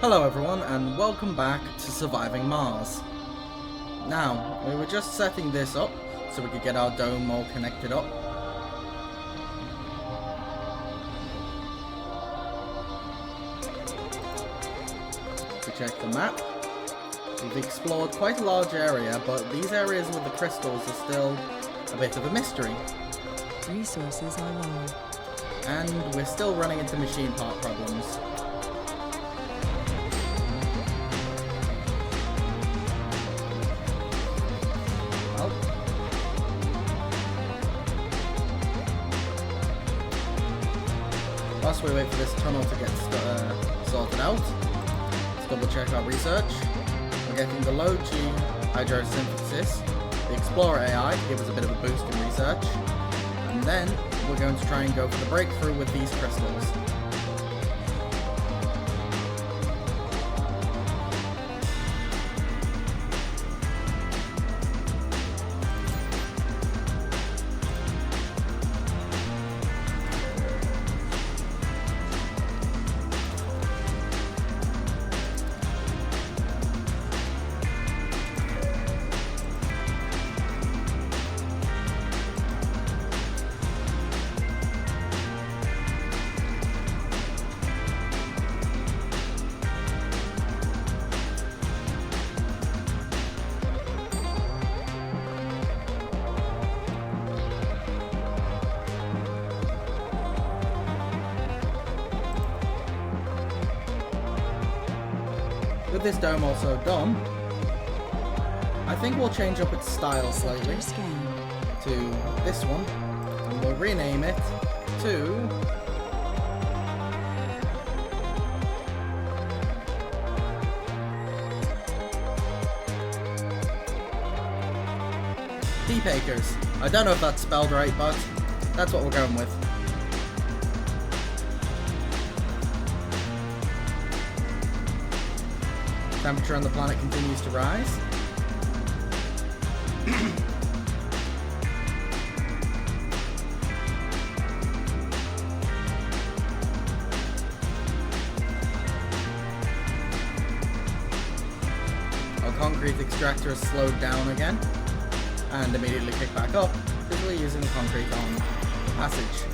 Hello everyone and welcome back to Surviving Mars. Now, we were just setting this up so we could get our dome all connected up. We check the map. We've explored quite a large area, but these areas with the crystals are still a bit of a mystery. Resources are low. And we're still running into machine part problems. Whilst we wait for this tunnel to get sorted out, let's double check our research. We're getting the low G hydrosynthesis, the Explorer AI to give us a bit of a boost in research, and then we're going to try and go for the breakthrough with these crystals. With this dome also done, I think we'll change up its style slightly to this one, and we'll rename it to Deep Acres. I don't know if that's spelled right, but that's what we're going with. Temperature on the planet continues to rise. Our concrete extractor has slowed down again and immediately kicked back up because we're using the concrete on the passage.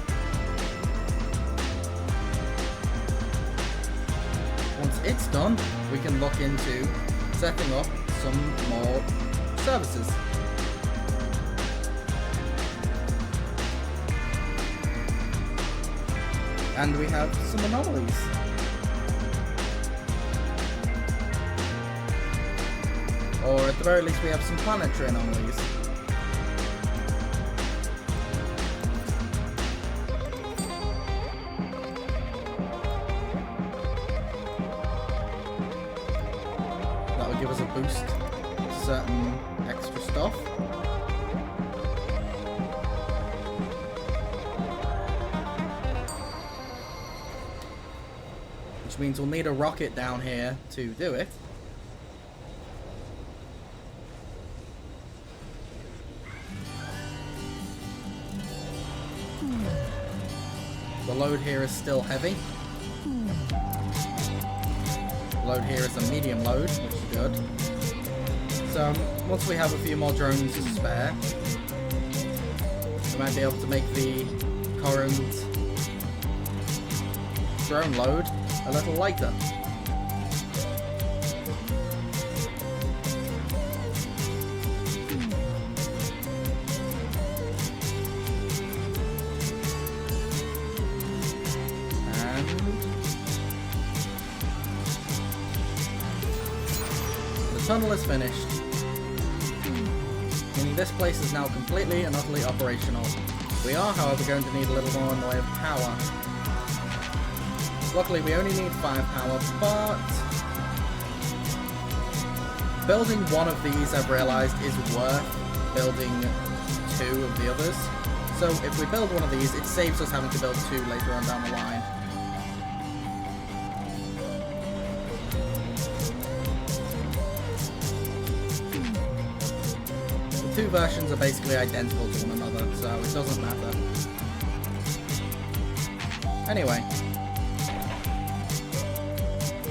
Once it's done, we can look into setting up some more services. And we have some anomalies. Or at the very least we have some planetary anomalies. Give us a boost to certain extra stuff. Which means we'll need a rocket down here to do it. The load here is still heavy. Load here is a medium load, which is good. So once we have a few more drones to spare, we might be able to make the current drone load a little lighter. The tunnel is finished, meaning this place is now completely and utterly operational. We are, however, going to need a little more in the way of power. Luckily, we only need 5 power, but building one of these, I've realised, is worth building 2 of the others. So if we build one of these, it saves us having to build 2 later on down the line. The 2 versions are basically identical to one another, so it doesn't matter. Anyway,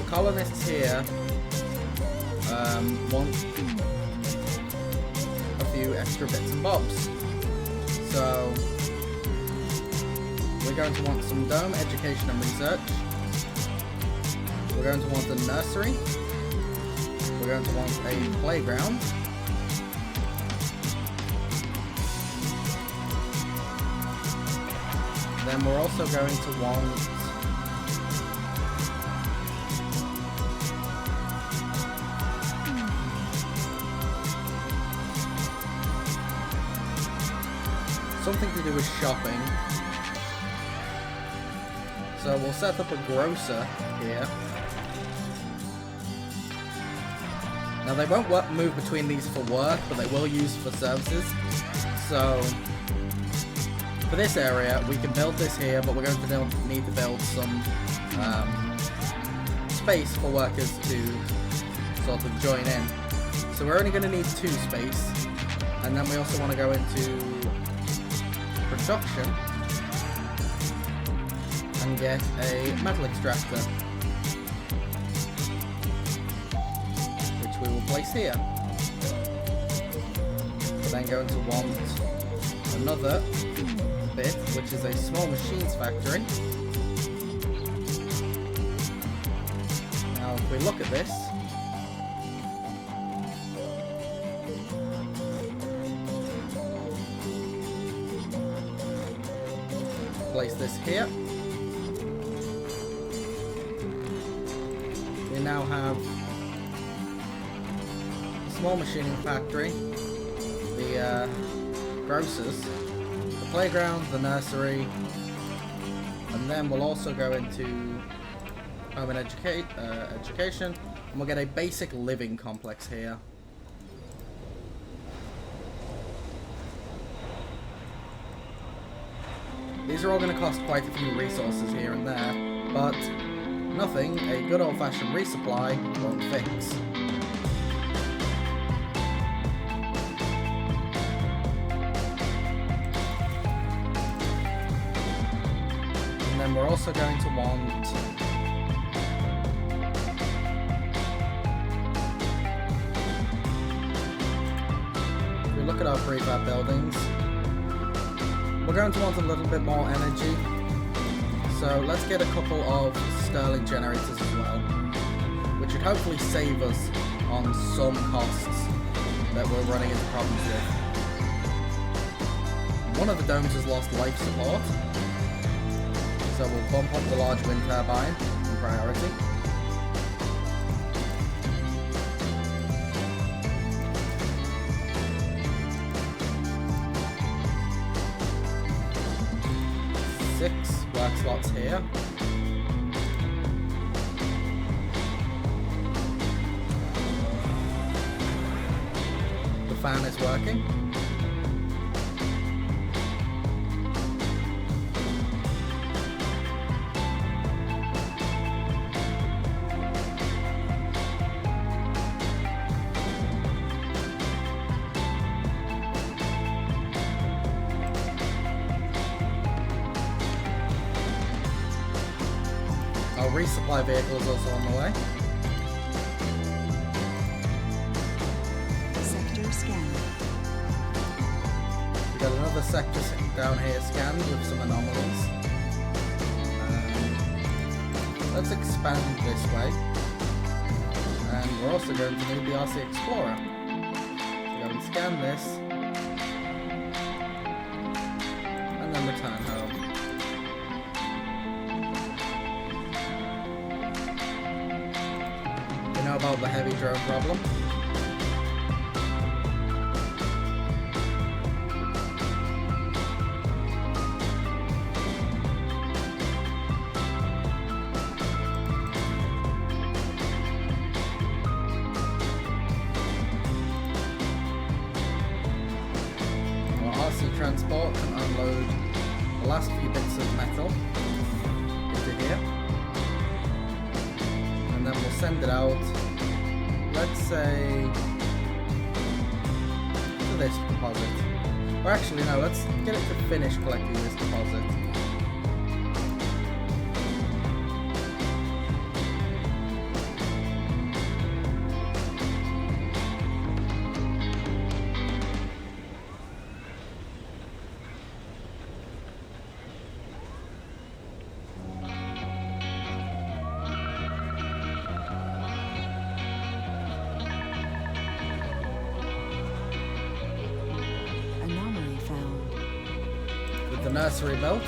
colonists here want a few extra bits and bobs. So we're going to want some dome education and research. We're going to want a nursery. We're going to want a playground. Then we're also going to want something to do with shopping. So we'll set up a grocer here. Now they won't move between these for work, but they will use for services. So for this area, we can build this here, but we're going to need to build some space for workers to sort of join in. So we're only going to need 2 space, and then we also want to go into production and get a metal extractor, which we will place here. We're then going to want another bit, which is a small machines factory. Now if we look at this, place this here. We now have a small machining factory, the grocers, the playground, the nursery, and then we'll also go into home and education, and we'll get a basic living complex here. These are all going to cost quite a few resources here and there, but nothing a good old-fashioned resupply won't fix. And then we're also going to want if we look at our prefab buildings, we're going to want a little bit more energy, so let's get a couple of Stirling generators as well, which should hopefully save us on some costs that we're running into problems with. One of the domes has lost life support, so we'll bump up the large wind turbine in priority. Work slots here. The fan is working. Our resupply vehicle is also on the way. Sector scan. We've got another sector down here scanned with some anomalies. Let's expand this way. And we're also going to need the RC Explorer. So go and scan this. And then return home. Know about the heavy drone problem. Our RC transport can unload the last few bits of metal into here. And then we'll send it out, let's say, to this deposit. Or actually no, let's get it to finish collecting this deposit. nursery built.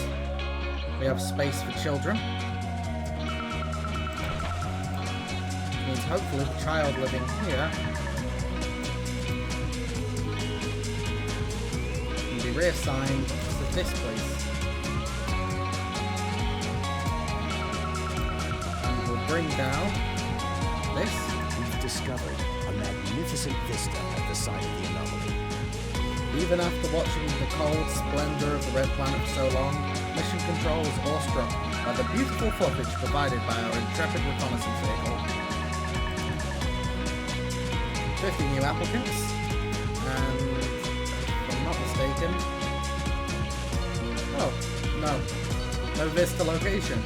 We have space for children. Which means hopefully the child living here can be reassigned to this place. And we'll bring down this. We've discovered a magnificent vista at the site of the anomaly. Even after watching the cold splendor of the Red Planet for so long, Mission Control was awestruck by the beautiful footage provided by our intrepid reconnaissance vehicle. 50 new applicants, and if I'm not mistaken, oh, no Vista location.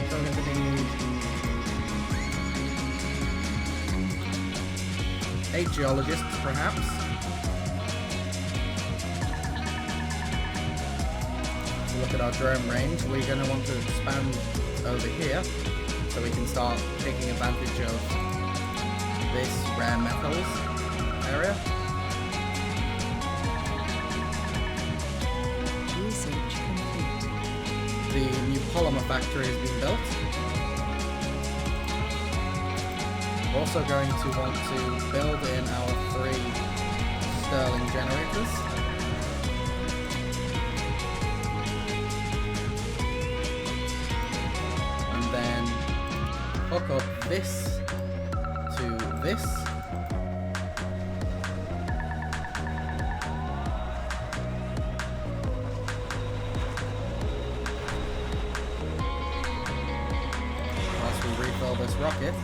So we're going to need 8 geologists, perhaps. Look at our drone range. We're going to want to expand over here so we can start taking advantage of this rare metals area. Research complete. The new polymer factory has been built. We're also going to want to build in our 3 Stirling generators. And then hook up this to this. Whilst we refill this rocket.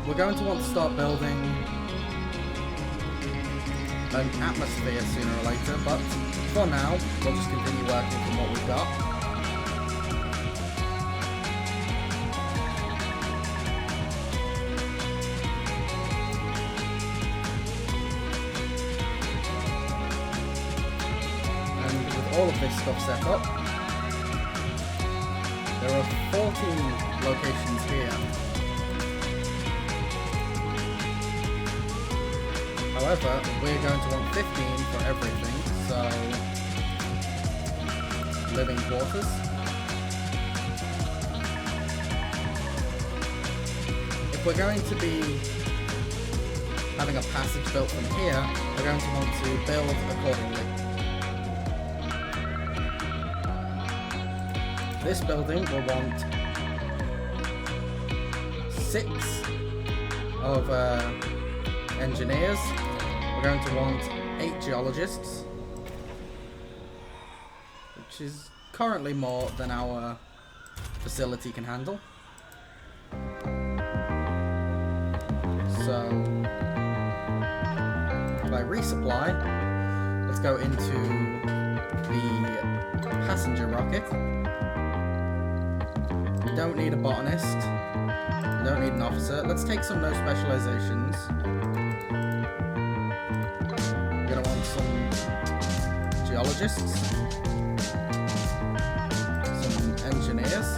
We're going to want to start building an atmosphere sooner or later, but for now, we'll just continue working from what we've got. And with all of this stuff set up, there are 14 locations here. However, we're going to want 15 for everything, so living quarters. If we're going to be having a passage built from here, we're going to want to build accordingly. This building will want 6 of engineers. We're going to want 8 geologists, which is currently more than our facility can handle. So, by resupply, let's go into the passenger rocket. We don't need a botanist. We don't need an officer. Let's take some no specializations. We're gonna want some geologists, some engineers,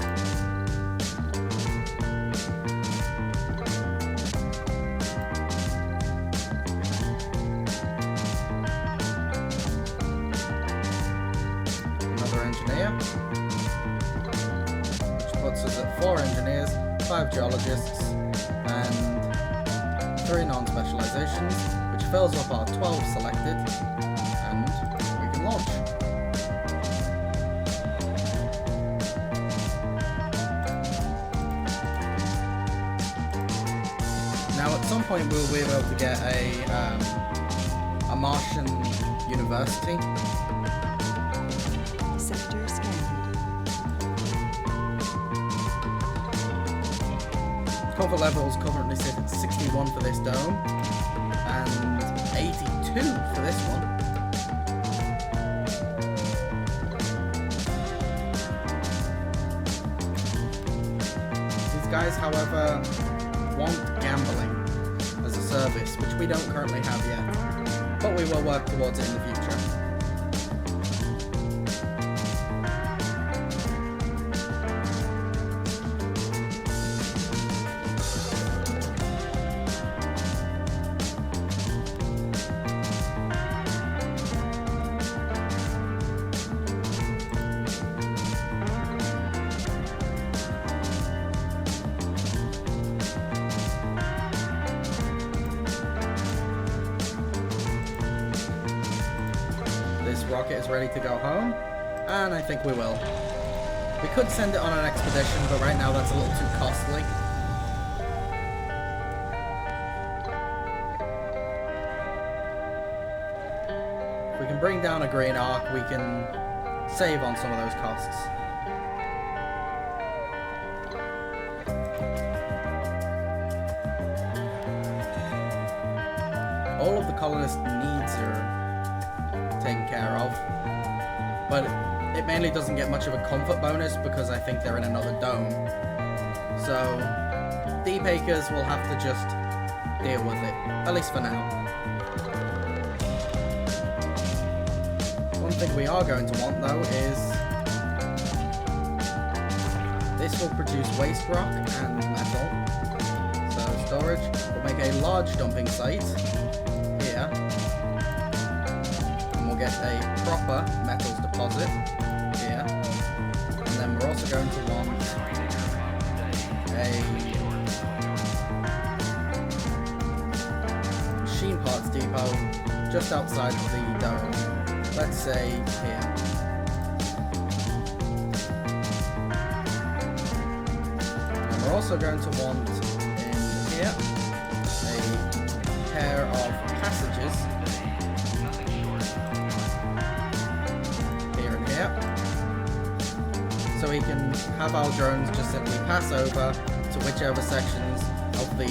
another engineer, which puts us at 4 engineers, 5 geologists, and 3 non-specializations, which fills up our 12 selected, and we can launch. Now at some point we'll be able to get a Martian university. Sector scanned. Comfort levels currently sit at 61 for this dome, and 82 for this one. These guys, however, want gambling as a service, which we don't currently have yet, but we will work towards it in the future. This rocket is ready to go home, and I think we will. We could send it on an expedition, but right now that's a little too costly. If we can bring down a green arc, we can save on some of those costs. All of the colonists' needs are taken care of, but it mainly doesn't get much of a comfort bonus because I think they're in another dome. So Deep Acres will have to just deal with it, at least for now. One thing we are going to want though is this will produce waste rock and metal. So storage will make a large dumping site here. Get a proper metals deposit here, and then we're also going to want a machine parts depot just outside of the dome, let's say here. And we're also going to want in here a pair of passages so we can have our drones just simply pass over to whichever sections of the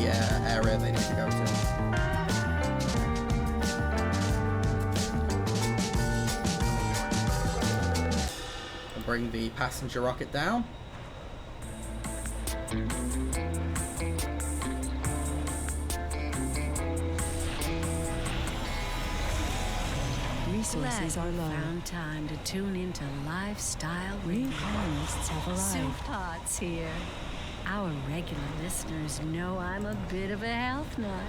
area they need to go to. We'll bring the passenger rocket down. Resources are low. Found time to tune into lifestyle New radio. colonists have Soup arrived. Pots here. Our regular listeners know I'm a bit of a health nut.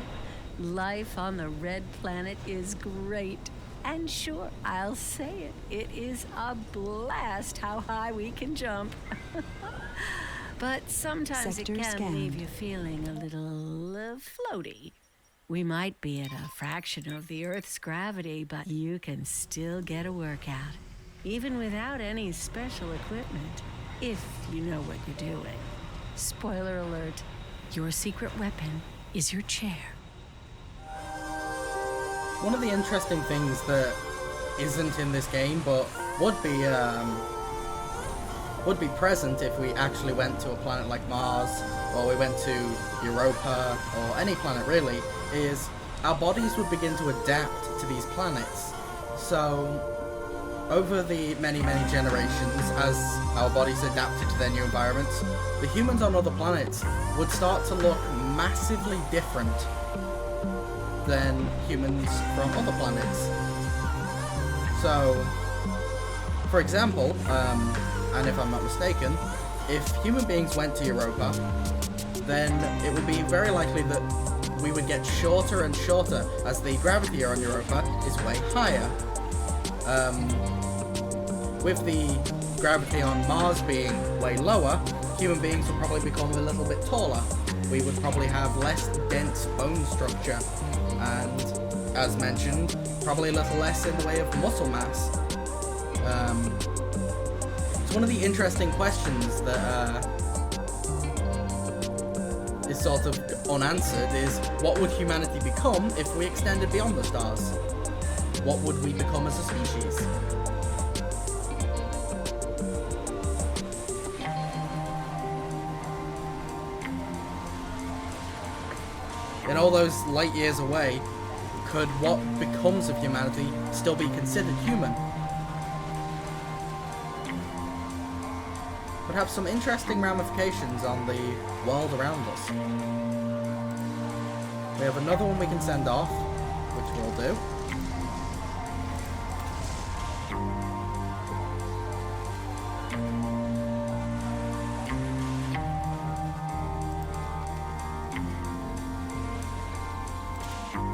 Life on the red planet is great. And sure, I'll say it. It is a blast how high we can jump. But sometimes Sector it can scanned. leave you feeling a little floaty. We might be at a fraction of the Earth's gravity, but you can still get a workout, even without any special equipment, if you know what you're doing. Spoiler alert, your secret weapon is your chair. One of the interesting things that isn't in this game, but would be present if we actually went to a planet like Mars, or we went to Europa, or any planet really, is our bodies would begin to adapt to these planets. So, over the many generations, as our bodies adapted to their new environments, the humans on other planets would start to look massively different than humans from other planets. So, for example, and if I'm not mistaken, if human beings went to Europa, then it would be very likely that we would get shorter and shorter as the gravity on Europa is way higher. With the gravity on Mars being way lower, human beings would probably become a little bit taller. We would probably have less dense bone structure, and as mentioned, probably a little less in the way of muscle mass. It's one of the interesting questions that is sort of unanswered is, what would humanity become if we extended beyond the stars? What would we become as a species? In all those light years away, could what becomes of humanity still be considered human? Would have some interesting ramifications on the world around us. We have another one we can send off, which we'll do.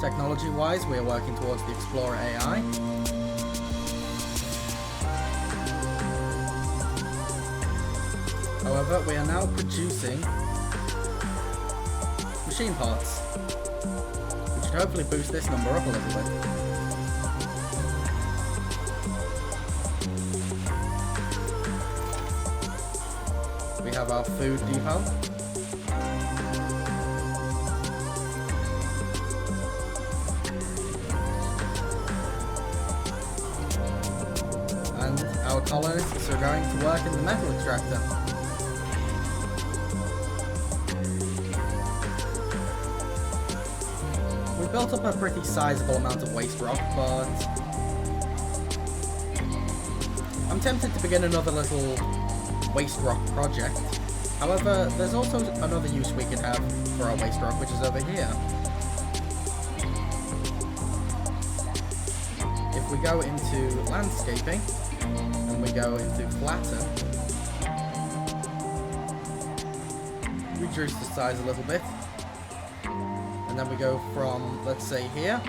Technology-wise, we are working towards the Explorer AI. However, we are now producing machine parts, which should hopefully boost this number up a little bit. We have our food depot. And our colonists are going to work in the metal extractor. We built up a pretty sizable amount of waste rock, but I'm tempted to begin another little waste rock project. However, there's also another use we could have for our waste rock, which is over here. If we go into landscaping, and we go into flatten, reduce the size a little bit, and then we go from, let's say here,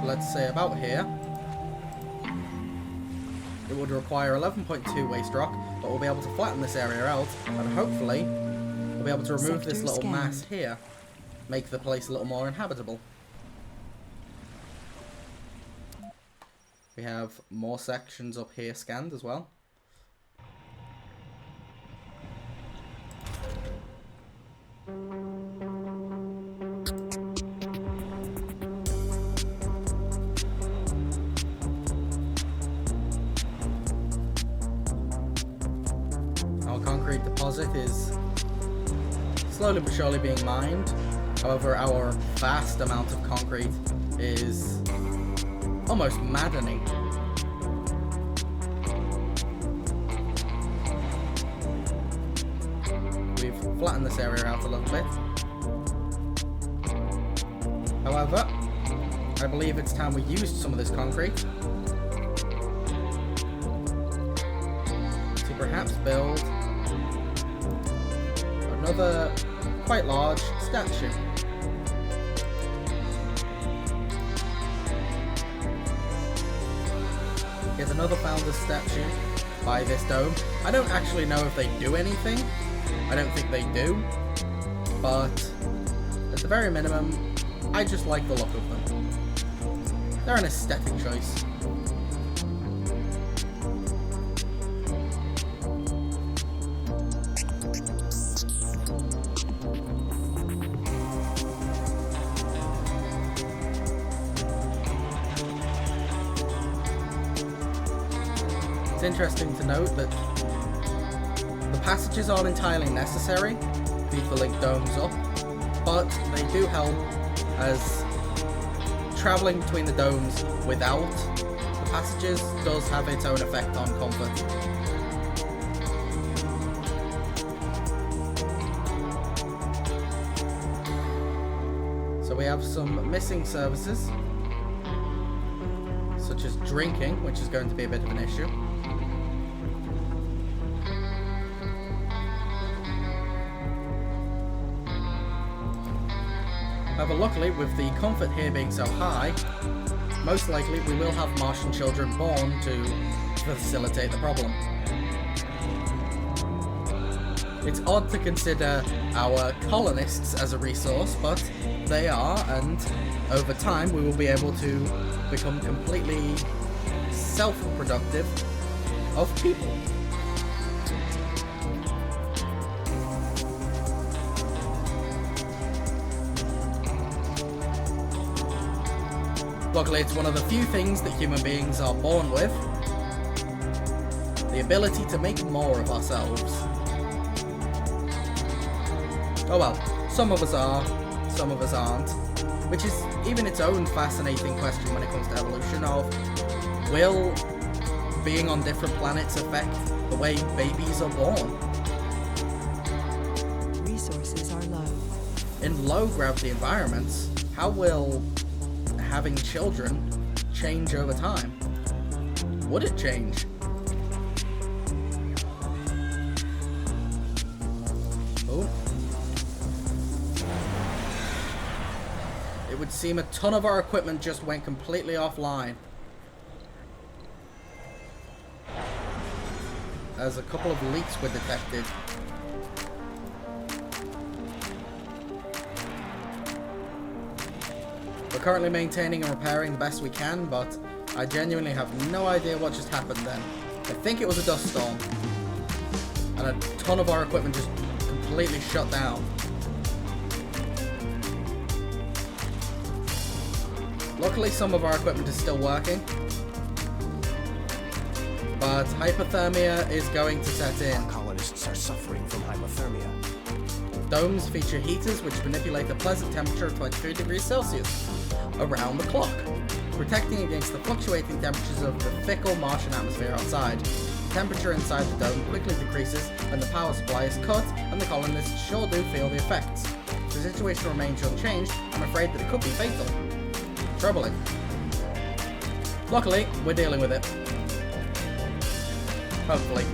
to let's say about here. It would require 11.2 waste rock, but we'll be able to flatten this area out, and hopefully we'll be able to remove this little mass here, make the place a little more inhabitable. We have more sections up here scanned as well. Our concrete deposit is slowly but surely being mined. However, our vast amount of concrete is almost maddening. We've flattened this area out a little bit. However, I believe it's time we used some of this concrete to perhaps build another quite large statue. Here's another founder's statue by this dome. I don't actually know if they do anything. I don't think they do. But at the very minimum, I just like the look of them. They're an aesthetic choice. It's interesting to note that the passages aren't entirely necessary for you to link domes up, but they do help, as travelling between the domes without the passages does have its own effect on comfort. So we have some missing services, such as drinking, which is going to be a bit of an issue. However, luckily, with the comfort here being so high, most likely we will have Martian children born to facilitate the problem. It's odd to consider our colonists as a resource, but they are, and over time we will be able to become completely self-productive of people. Luckily, it's one of the few things that human beings are born with. The ability to make more of ourselves. Oh well, some of us are, some of us aren't. Which is even its own fascinating question when it comes to evolution of, will being on different planets affect the way babies are born? Resources are low. In low gravity environments, how will having children change over time? Would it change? Oh. It would seem a ton of our equipment just went completely offline. As a couple of leaks were detected. We're currently maintaining and repairing the best we can, but I genuinely have no idea what just happened then. I think it was a dust storm. And a ton of our equipment just completely shut down. Luckily, some of our equipment is still working. But hypothermia is going to set in. Colonists are suffering from hypothermia. Domes feature heaters which manipulate the pleasant temperature of 22 degrees Celsius around the clock, protecting against the fluctuating temperatures of the fickle Martian atmosphere outside. The temperature inside the dome quickly decreases when the power supply is cut, and the colonists sure do feel the effects. If the situation remains unchanged, I'm afraid that it could be fatal. Troubling. Luckily, we're dealing with it. Hopefully.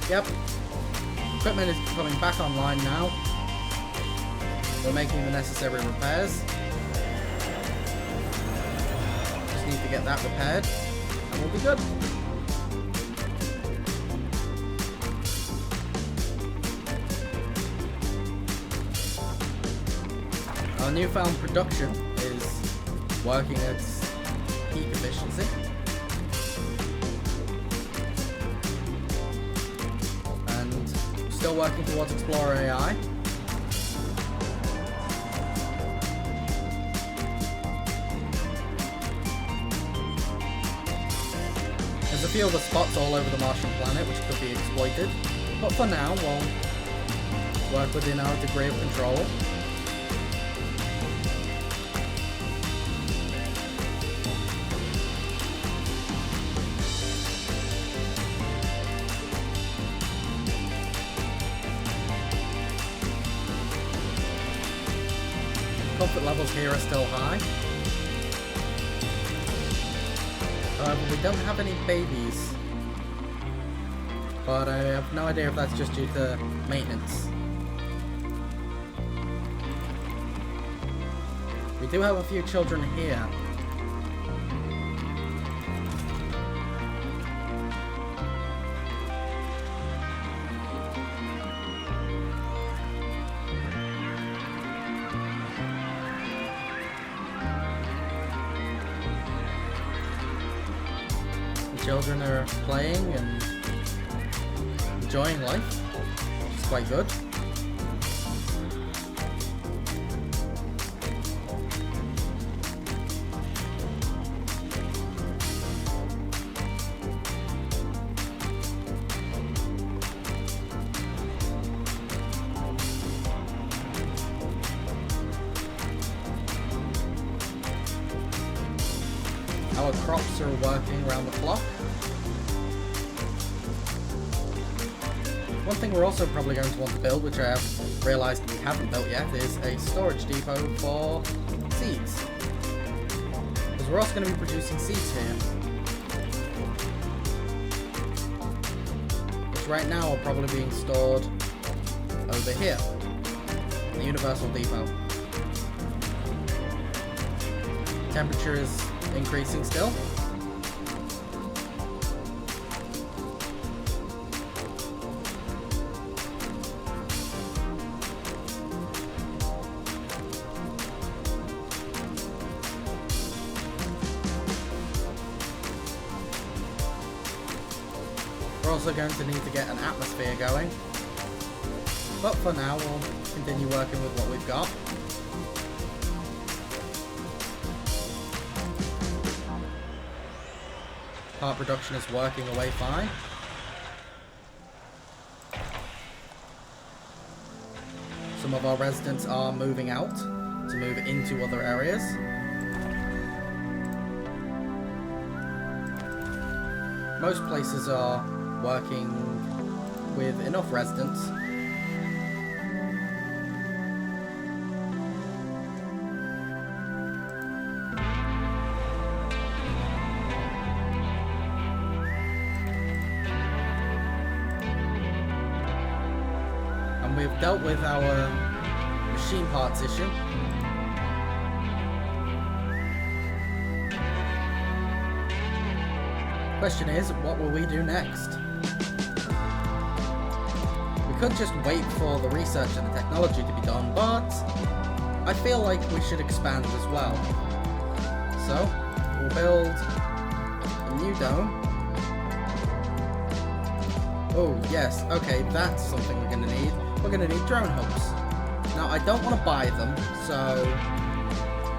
Yep. Equipment is coming back online now. We're making the necessary repairs. Just need to get that repaired, and we'll be good. Our newfound production is working at peak efficiency. And still working towards Explorer AI. There's a few other spots all over the Martian planet which could be exploited, but for now we'll work within our degree of control. Comfort levels here are still high. However, we don't have any babies. But I have no idea if that's just due to maintenance. We do have a few children here. Children are playing and enjoying life, which is quite good. Our crops are working around the clock. One thing we're also probably going to want to build, which I have realised we haven't built yet, is a storage depot for seeds. Because we're also going to be producing seeds here. Which right now are probably being stored over here, in the Universal Depot. Temperature is increasing still. We're also going to need to get an atmosphere going. But for now, we'll continue working with what we've got. Part production is working away fine. Some of our residents are moving out to move into other areas. Most places are working with enough residents. And we've dealt with our machine parts issue. Question is, what will we do next? We could just wait for the research and the technology to be done, but I feel like we should expand as well. So, we'll build a new dome. Oh, yes, okay, that's something we're gonna need. We're gonna need drone hubs. Now, I don't want to buy them, so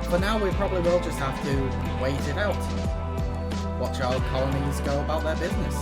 for now we probably will just have to wait it out. Watch our colonies go about their business.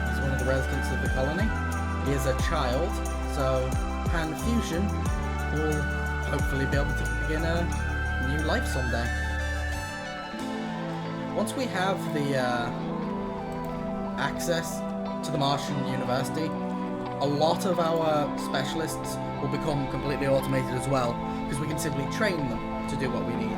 It's one of the residents of the colony. He is a child, so Pan Fusion will hopefully be able to begin a new life someday. Once we have the access to the Martian University, a lot of our specialists will become completely automated as well, because we can simply train them to do what we need.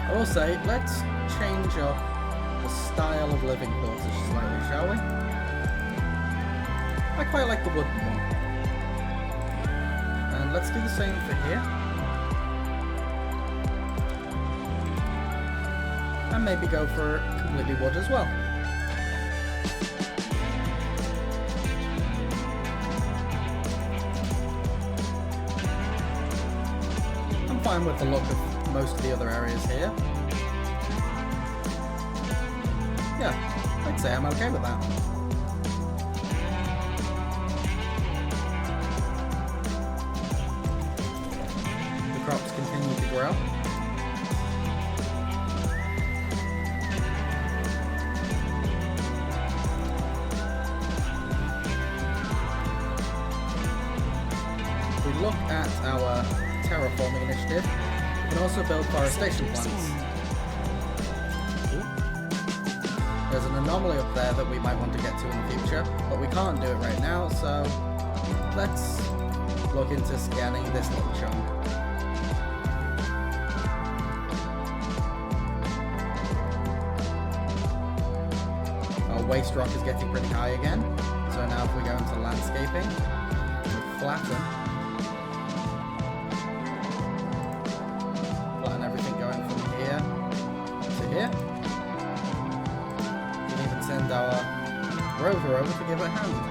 I will say, let's change up the style of living quarters slightly, shall we? I quite like the wooden one. And let's do the same for here. And maybe go for completely wood as well. I'm fine with the look of most of the other areas here. Yeah, I'd say I'm okay with that. The crops continue to grow. If we look at our terraforming initiative, we can also build forestation plants. There's an anomaly up there that we might want to get to in the future, but we can't do it right now, so let's look into scanning this little chunk. Our waste rock is getting pretty high again, so now if we go into landscaping, we flatten everything going from here to here. We can even send our rover over to give it a hand.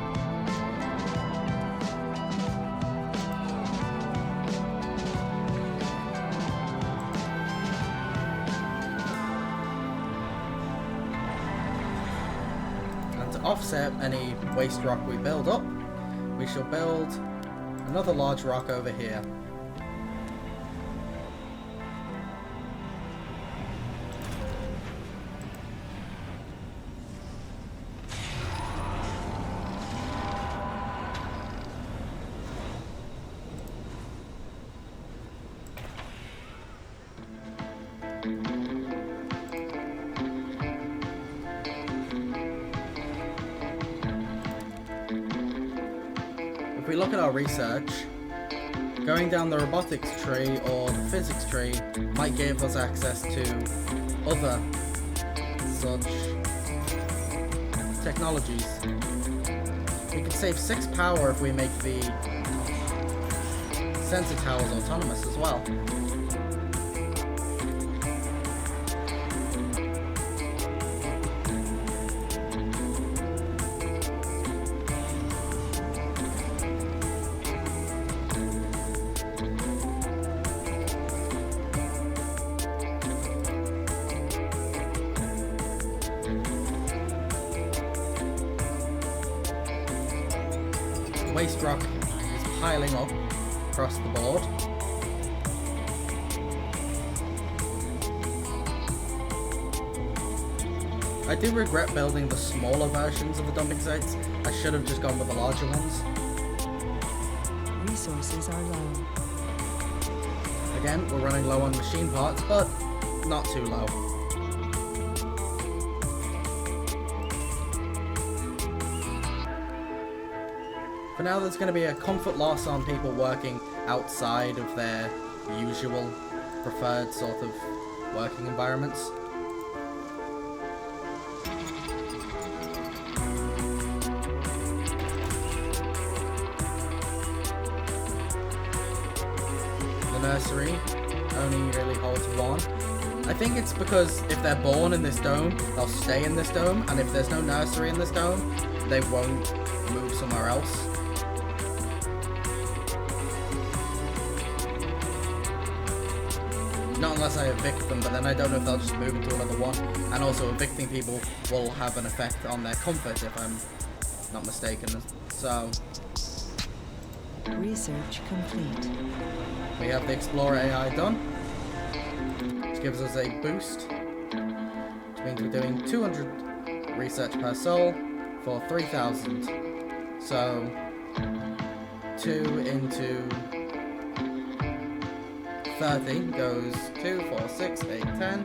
And to offset any waste rock we build up, we shall build another large rock over here. If we look at our research, going down the robotics tree or the physics tree might give us access to other such technologies. We could save 6 power if we make the sensor towers autonomous as well. Waste rock is piling up across the board. I do regret building the smaller versions of the dumping sites. I should have just gone with the larger ones. Resources are low. Again, we're running low on machine parts, but not too low. For now, there's going to be a comfort loss on people working outside of their usual preferred sort of working environments. The nursery only really holds 1. I think it's because if they're born in this dome, they'll stay in this dome, and if there's no nursery in this dome, they won't move somewhere else. Not unless I evict them, but then I don't know if they'll just move into another one. And also evicting people will have an effect on their comfort, if I'm not mistaken. So Research complete. we have the Explorer AI done, which gives us a boost, which means we're doing 200 research per soul for 3,000. So 2 into 30 goes 2, 4, 6, 8, 10.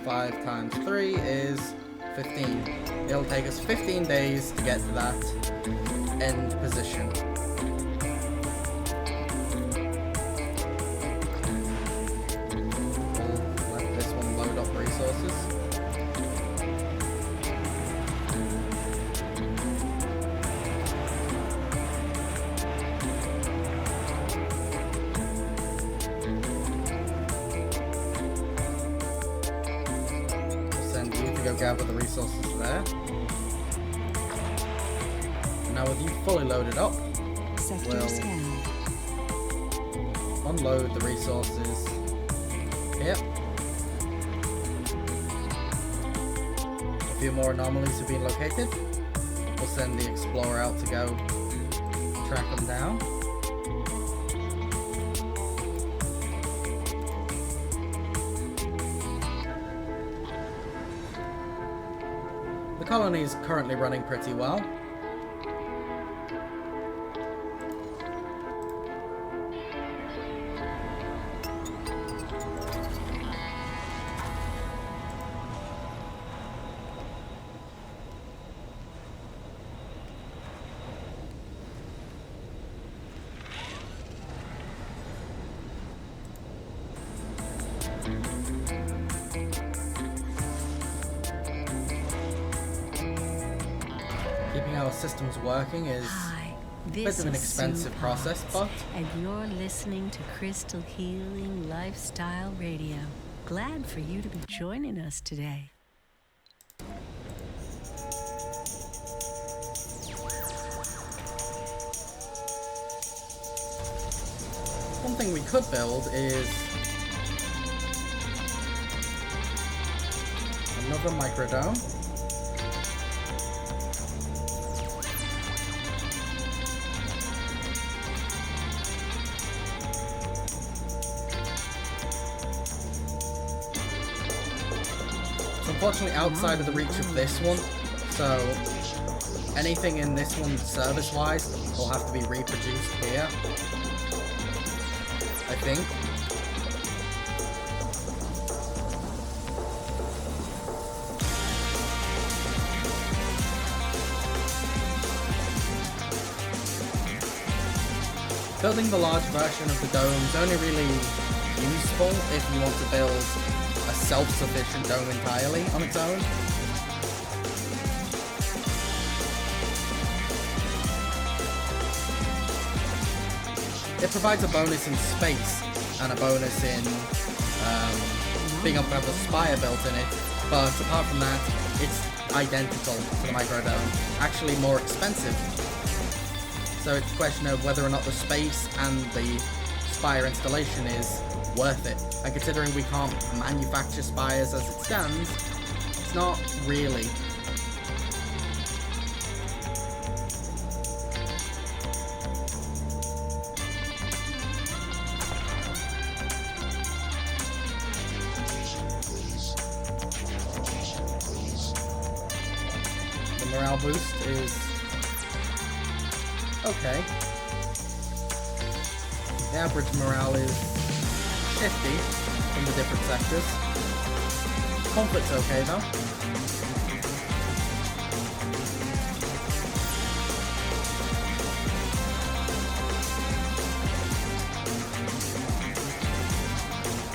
5 times 3 is 15. It'll take us 15 days to get to that end position. We'll let this one load up resources. Go gather the resources there. Now with you fully loaded up, Sector we'll scanned. unload the resources here. A few more anomalies have been located. We'll send the Explorer out to go track them down. The colony is currently running pretty well. Keeping our systems working is Hi, a this bit of an is expensive Sue process, Potts, but and you're listening to Crystal Healing Lifestyle Radio. Glad for you to be joining us today. one thing we could build is another microdome. It's unfortunately outside of the reach of this one, so anything in this one service-wise will have to be reproduced here, I think. Building the large version of the dome is only really useful if you want to build a self-sufficient dome entirely on its own. It provides a bonus in space and a bonus in being able to have a spire built in it, but apart from that, it's identical to the Microdome, actually more expensive. So it's a question of whether or not the space and the spire installation is worth it. And considering we can't manufacture spires as it stands, it's not really. The morale boost is okay. The average morale is shifty in the different sectors. Comfort's okay though.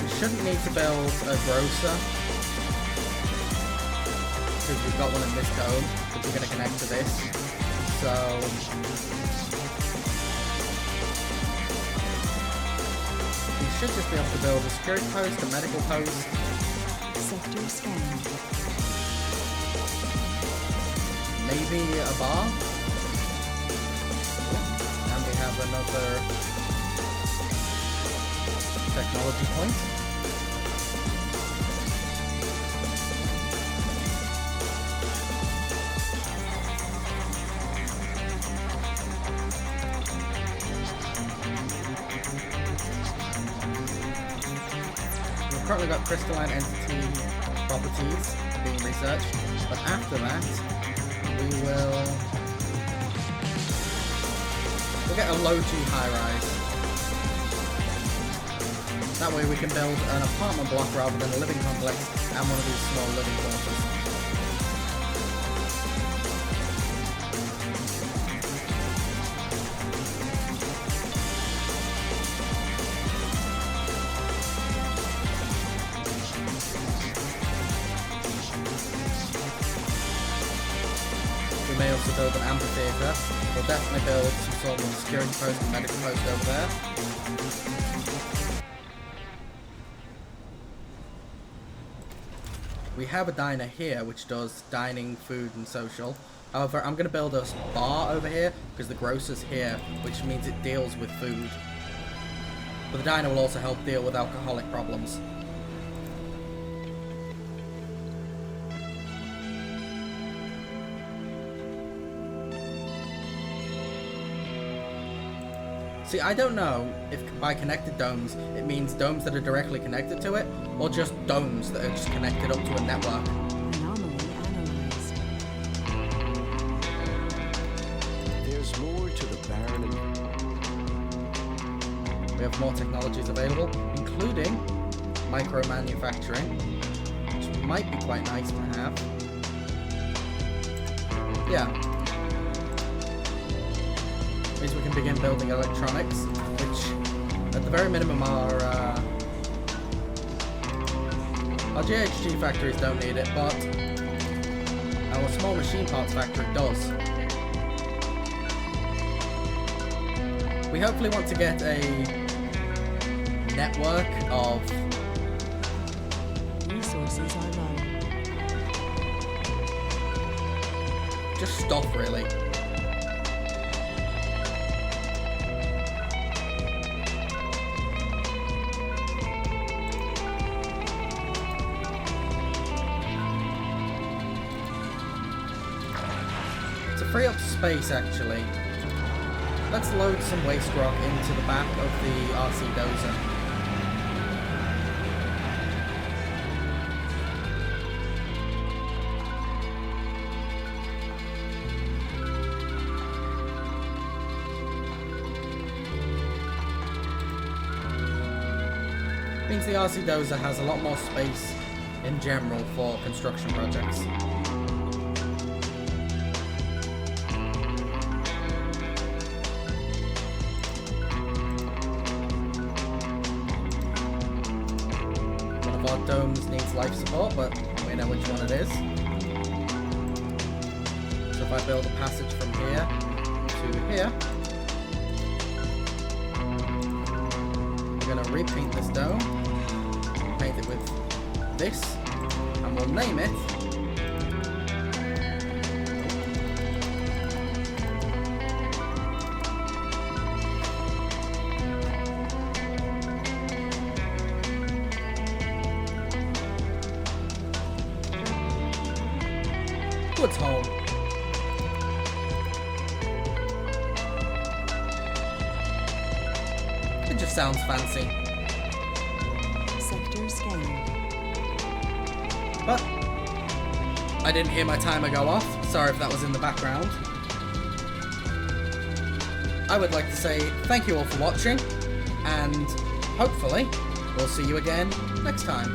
We shouldn't need to build a grocer, because we've got one in this dome, which we're going to connect to this. So we should just be able to build a security post, a medical post. Sector scanned. Maybe a bar. And we have another technology point. We've currently got crystalline entity properties being researched, but after that we'll get a low G high-rise. That way we can build an apartment block rather than a living complex and one of these small living quarters. We may also build an amphitheatre. We'll definitely build some sort of security post and medical post over there. We have a diner here which does dining, food and social. However, I'm going to build a bar over here because the grocer's here, which means it deals with food. But the diner will also help deal with alcoholic problems. See, I don't know if by connected domes it means domes that are directly connected to it, or just domes that are just connected up to a network. Anomaly analyzed. There's more to the Baron and We have more technologies available, including micro-manufacturing, which might be quite nice to have. Yeah. Means we can begin building electronics, which at the very minimum our GHG factories don't need it, but our small machine parts factory does. We hopefully want to get a network of Resources are low. just stuff really. To free up space actually, let's load some waste rock into the back of the RC dozer. Means the RC dozer has a lot more space in general for construction projects. One of our domes needs life support, but we know which one it is. So if I build a passage from here to here, we're going to repaint this dome, paint it with this, and we'll name it Woods Hole. It just sounds fancy. Sector scanned. But I didn't hear my timer go off. Sorry if that was in the background. I would like to say thank you all for watching, and hopefully we'll see you again next time.